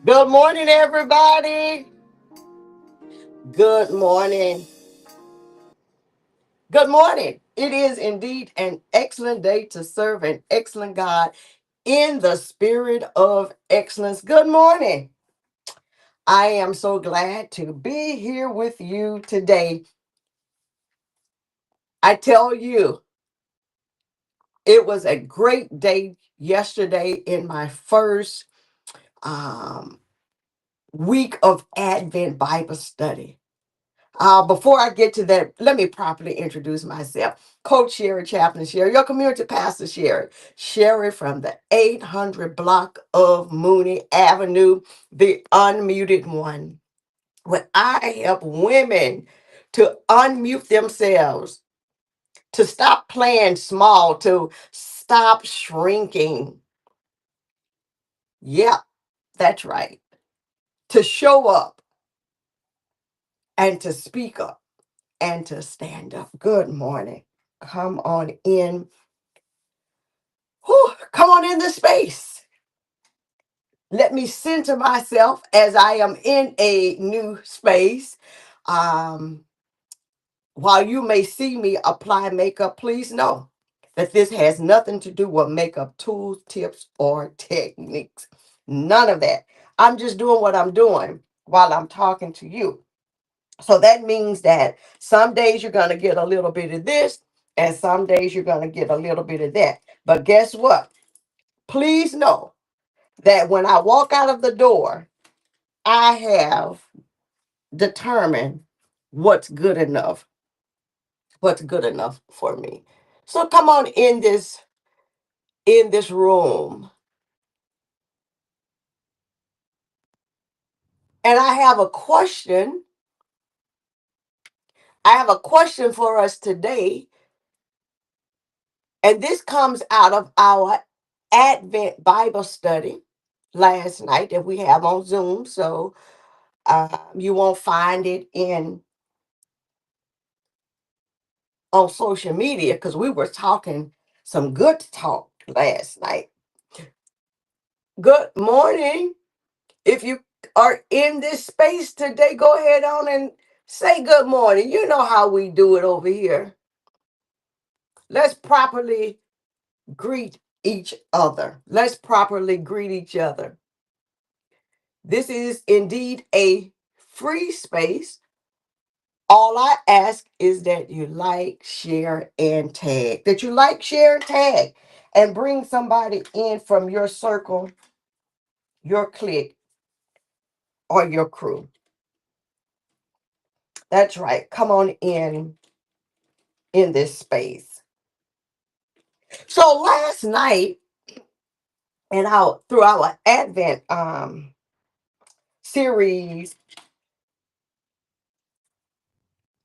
Good morning, everybody. Good morning. Good morning. It is indeed an excellent day to serve an excellent God in the spirit of excellence. Good morning. I am so glad to be here with you today. I tell you, it was a great day yesterday in my first um, week of Advent Bible study. Before I get to that, let me properly introduce myself. Coach Sherry, Chaplain Sherry, your community pastor Sherry. Sherry from the 800 block of Mooney Avenue, the unmuted one. When I help women to unmute themselves, to stop playing small, to stop shrinking. Yep, that's right. To show up and to speak up and to stand up. Good morning. Come on in. Whew, come on in the space. Let me center myself as I am in a new space. Um, while you may see me apply makeup, please know that this has nothing to do with makeup tools, tips, or techniques. None of that. I'm just doing what I'm doing while I'm talking to you. So that means that some days you're going to get a little bit of this, and some days you're going to get a little bit of that. But guess what? Please know that when I walk out of the door, I have determined what's good enough, what's good enough for me. So come on in this room, and I have a question. I have a question for us today, and this comes out of our Advent Bible study last night that we have on Zoom. So you won't find it in on social media because we were talking some good talk last night. Good morning. If you are in this space today, go ahead on and say good morning. You know how we do it over here. Let's properly greet each other. Let's properly greet each other. This is indeed a free space. All I ask is that you like, share, and tag. That you like, share, and tag. And bring somebody in from your circle, your clique, or your crew. That's right. Come on in this space. So last night and out through our Advent series,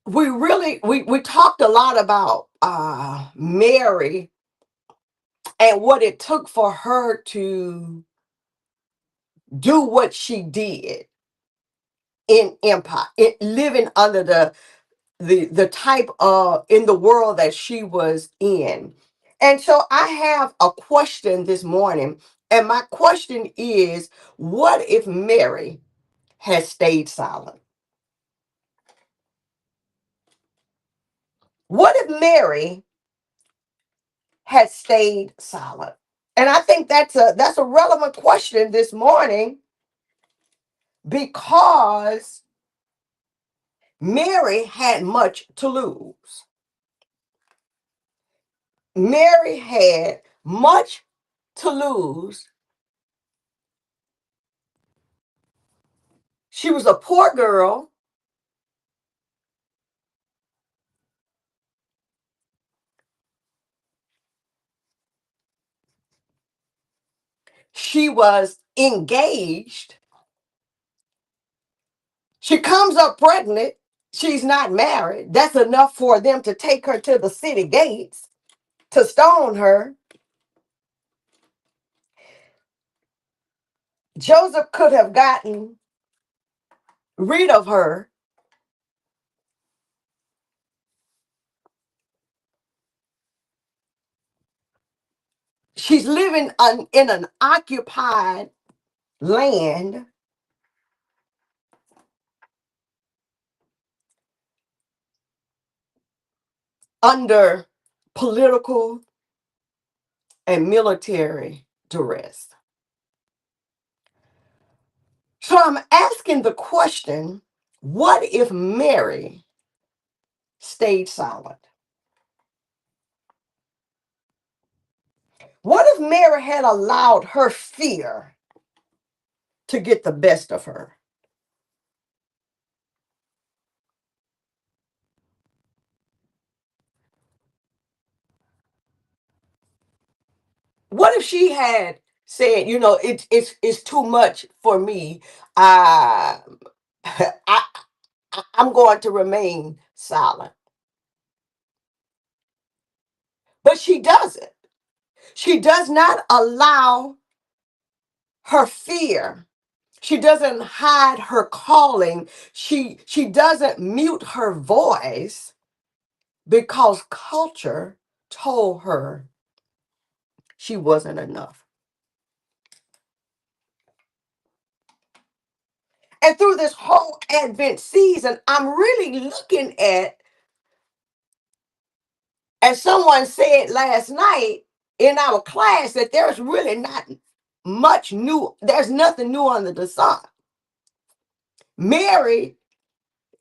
we talked a lot about Mary and what it took for her to do what she did in empire, living under the type of in the world that she was in. And so I have a question this morning, and my question is, what if Mary had stayed silent? What if Mary had stayed silent? And I think that's a relevant question this morning because Mary had much to lose. Mary had much to lose. She was a poor girl. She was engaged. She comes up pregnant. She's not married. That's enough for them to take her to the city gates to stone her. Joseph could have gotten rid of her. She's living in an occupied land. under political and military duress. So I'm asking the question, what if Mary stayed silent? What if Mary had allowed her fear to get the best of her? What if she had said, it's too much for me. I, I I'm going to remain silent. But she doesn't. She does not allow her fear. She doesn't hide her calling. She doesn't mute her voice because culture told her she wasn't enough. And through this whole Advent season, I'm really looking at, as someone said last night in our class, that there's really not much new, there's nothing new under the sun. Mary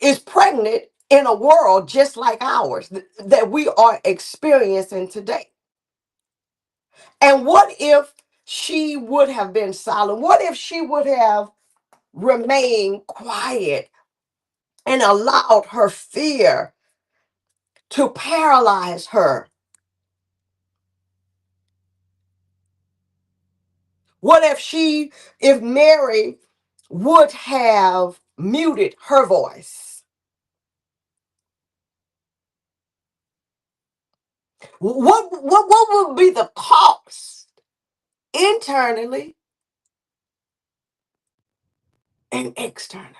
is pregnant in a world just like ours that we are experiencing today. And what if she would have been silent? What if she would have remained quiet and allowed her fear to paralyze her? What if Mary would have muted her voice? What would be the cost internally and externally?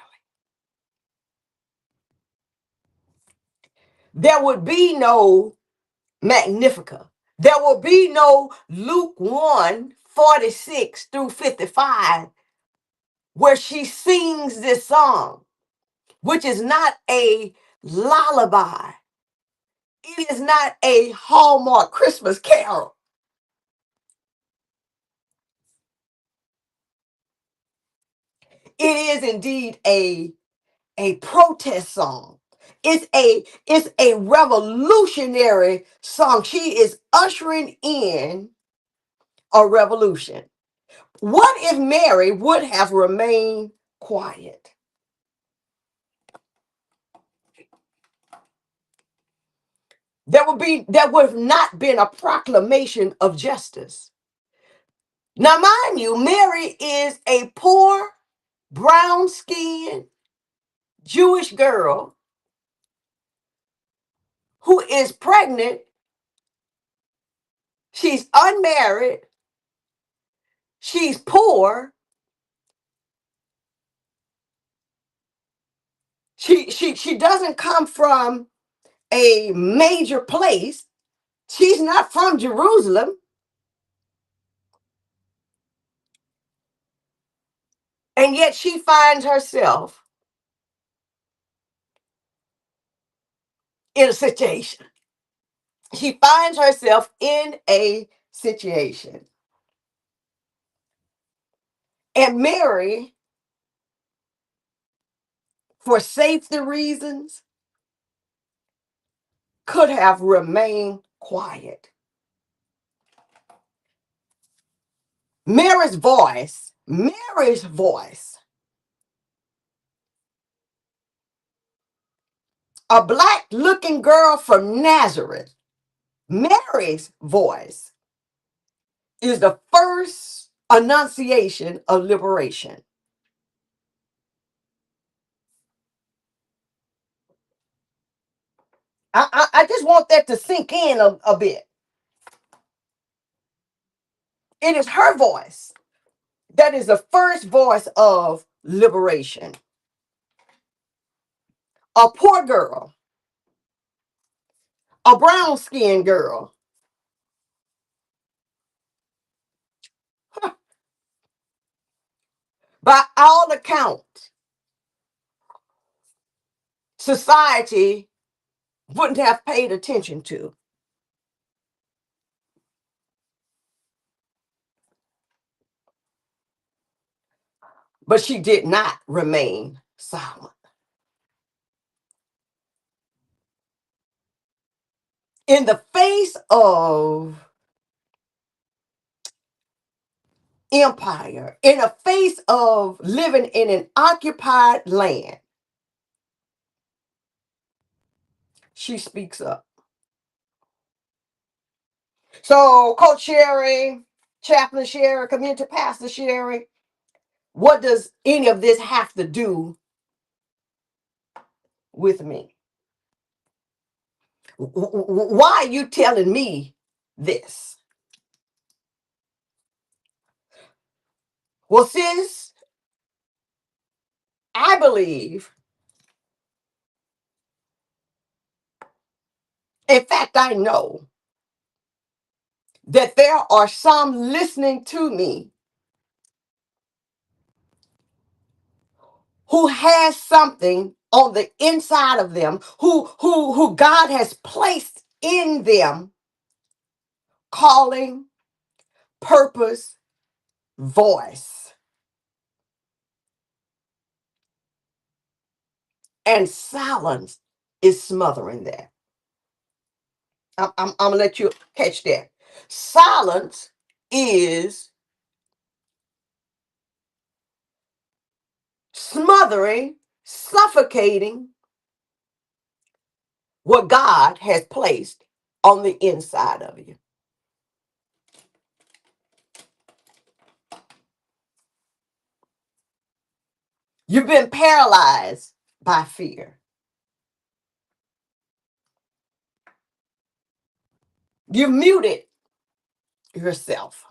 There would be no Magnificat. There will be no Luke 1:46 through 55, where she sings this song, which is not a lullaby. It is not a Hallmark Christmas carol. It is indeed a protest song. It's a revolutionary song. She is ushering in a revolution. What if Mary would have remained quiet? There would have not been a proclamation of justice. Now, mind you, Mary is a poor, brown-skinned Jewish girl who is pregnant. She's unmarried. She's poor. She doesn't come from a major place. She's not from Jerusalem. And yet she finds herself in a situation. She finds herself in a situation. And Mary, for safety reasons, could have remained quiet. Mary's voice, a black looking girl from Nazareth, Mary's voice is the first annunciation of liberation. I just want that to sink in a bit. It is her voice that is the first voice of liberation. A poor girl, a brown skinned girl, by all accounts, society wouldn't have paid attention to. But she did not remain silent. In the face of empire, in the face of living in an occupied land, she speaks up. So, Coach Sherry, Chaplain Sherry, Community Pastor Sherry, what does any of this have to do with me? Why are you telling me this? Well, sis, I believe, in fact, I know that there are some listening to me who has something on the inside of them, who God has placed in them, calling, purpose, voice. And silence is smothering that. I'm gonna let you catch that. Silence is smothering, suffocating what God has placed on the inside of you. You've been paralyzed by fear. You've muted yourself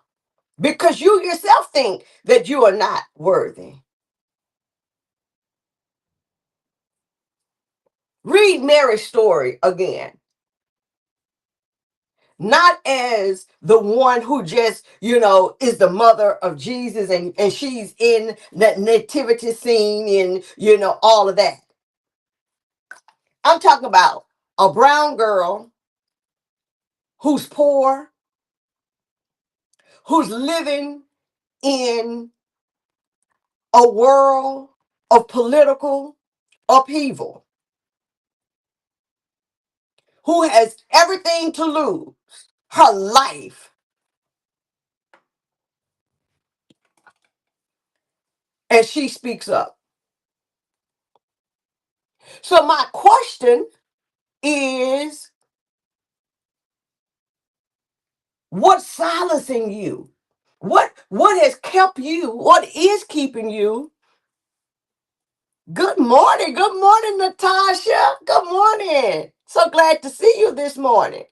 because you yourself think that you are not worthy. Read Mary's story again. Not as the one who just, is the mother of Jesus and she's in that nativity scene and, all of that. I'm talking about a brown girl who's poor, who's living in a world of political upheaval, who has everything to lose, her life, and she speaks up. So my question is, what's silencing you? What has kept you? What is keeping you? Good morning. Good morning, Natasha. Good morning. So glad to see you this morning.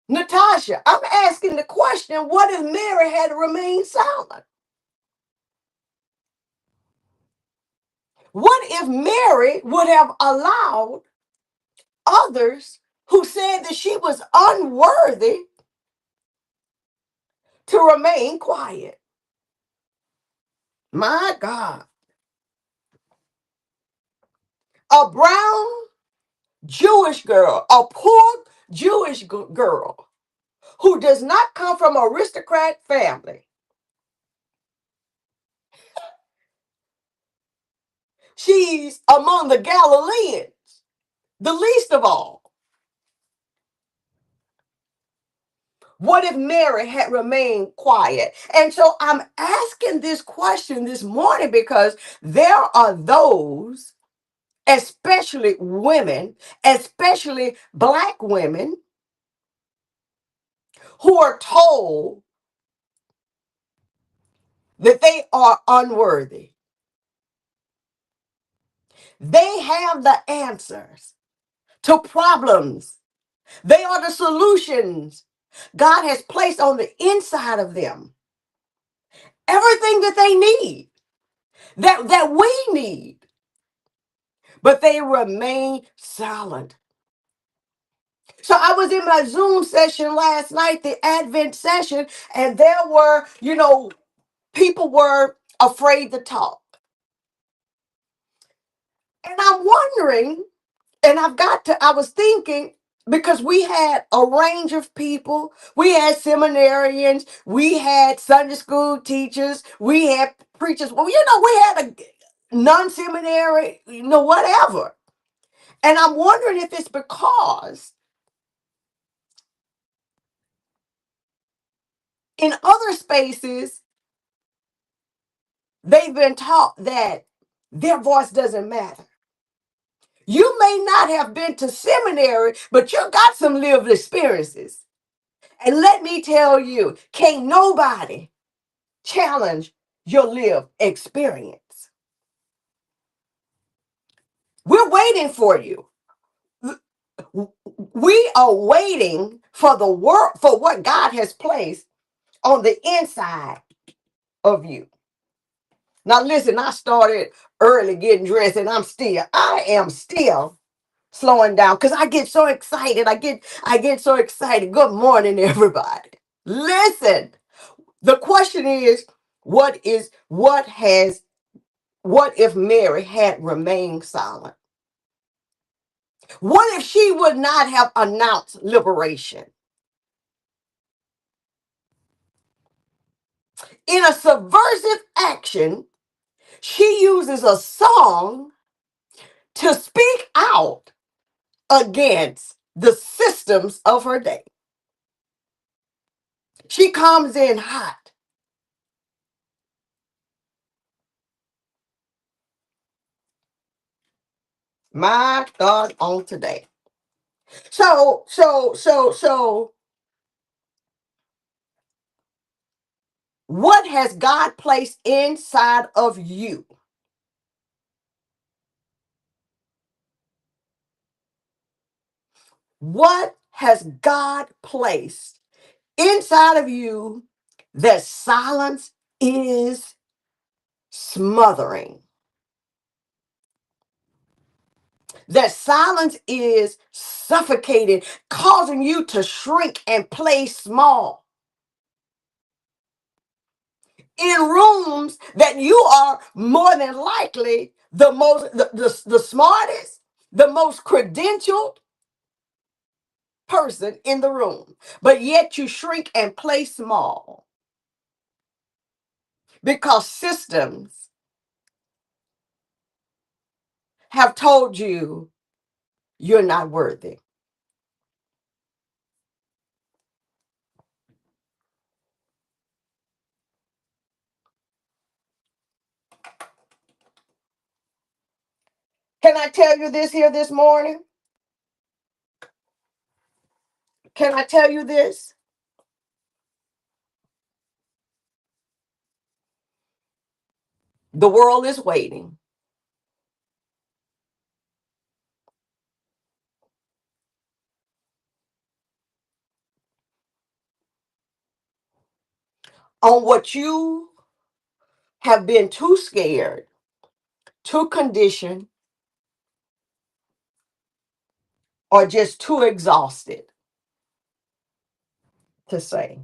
Natasha, I'm asking the question, what if Mary had remained silent? What if Mary would have allowed others who said that she was unworthy to remain quiet? My God. A brown Jewish girl, a poor Jewish girl who does not come from an aristocrat family. She's among the Galileans, the least of all. What if Mary had remained quiet? And so I'm asking this question this morning because there are those, especially women, especially Black women, who are told that they are unworthy. They have the answers to problems. They are the solutions God has placed on the inside of them. Everything that they need, that we need, but they remain silent. So I was in my Zoom session last night, the Advent session, and there were, people were afraid to talk. And I'm wondering, And I was thinking, because we had a range of people. We had seminarians, we had Sunday school teachers, we had preachers. Well, we had a non-seminary, whatever. And I'm wondering if it's because in other spaces, they've been taught that their voice doesn't matter. You may not have been to seminary, but you got some lived experiences. And let me tell you, can't nobody challenge your lived experience. We're waiting for you. We are waiting for the work, for what God has placed on the inside of you. Now listen, I started early getting dressed, and I am still slowing down because I get so excited. I get so excited. Good morning, everybody. Listen, the question is, what if Mary had remained silent? What if she would not have announced liberation? In a subversive action, she uses a song to speak out against the systems of her day. She comes in hot. My God, on today. So, what has God placed inside of you? What has God placed inside of you that silence is smothering? That silence is suffocating, causing you to shrink and play small in rooms that you are more than likely the smartest, the most credentialed person in the room, but yet you shrink and play small because systems have told you you're not worthy. Can I tell you this here this morning? Can I tell you this? The world is waiting on what you have been too scared, too conditioned, or just too exhausted to say.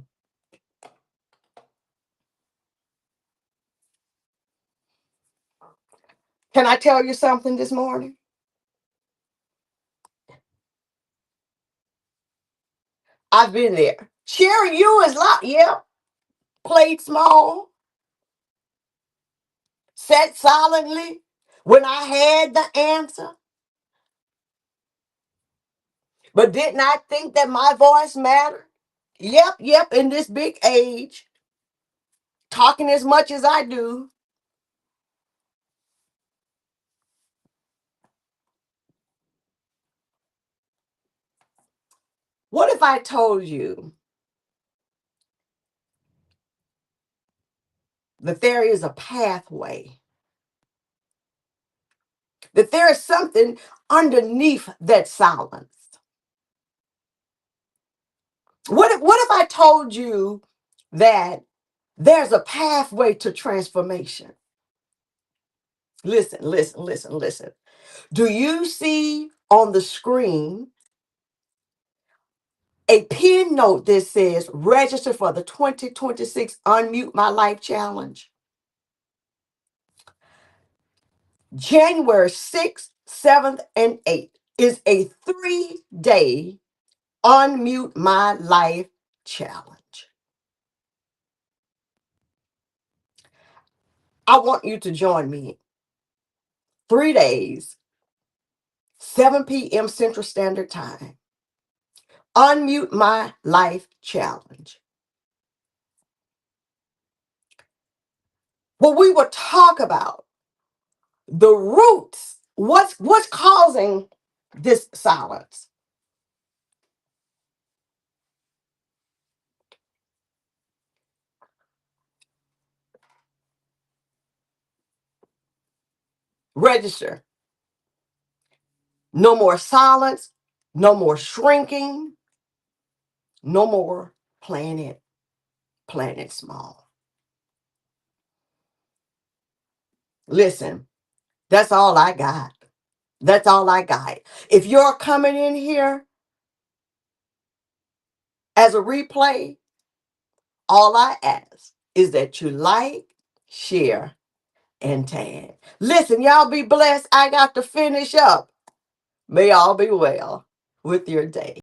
Can I tell you something this morning? I've been there. Sharing you is like, yeah, played small, sat silently when I had the answer, but did not think that my voice mattered. Yep, in this big age, talking as much as I do. What if I told you that there is a pathway, that there is something underneath that silence? What if I told you that there's a pathway to transformation? Listen. Do you see on the screen a pin note that says register for the 2026 Unmute My Life Challenge? January 6th, 7th, and 8th. is a 3-day unmute my life challenge. I want you to join me. 3 days, 7 p.m. Central Standard Time. Unmute my life challenge. Well, we will talk about the roots. What's causing this silence? Register. No more silence, no more shrinking, no more playing it small. Listen, that's all I got. That's all I got. If you're coming in here as a replay, all I ask is that you like, share, and tag. Listen, y'all be blessed. I got to finish up. May all be well with your day.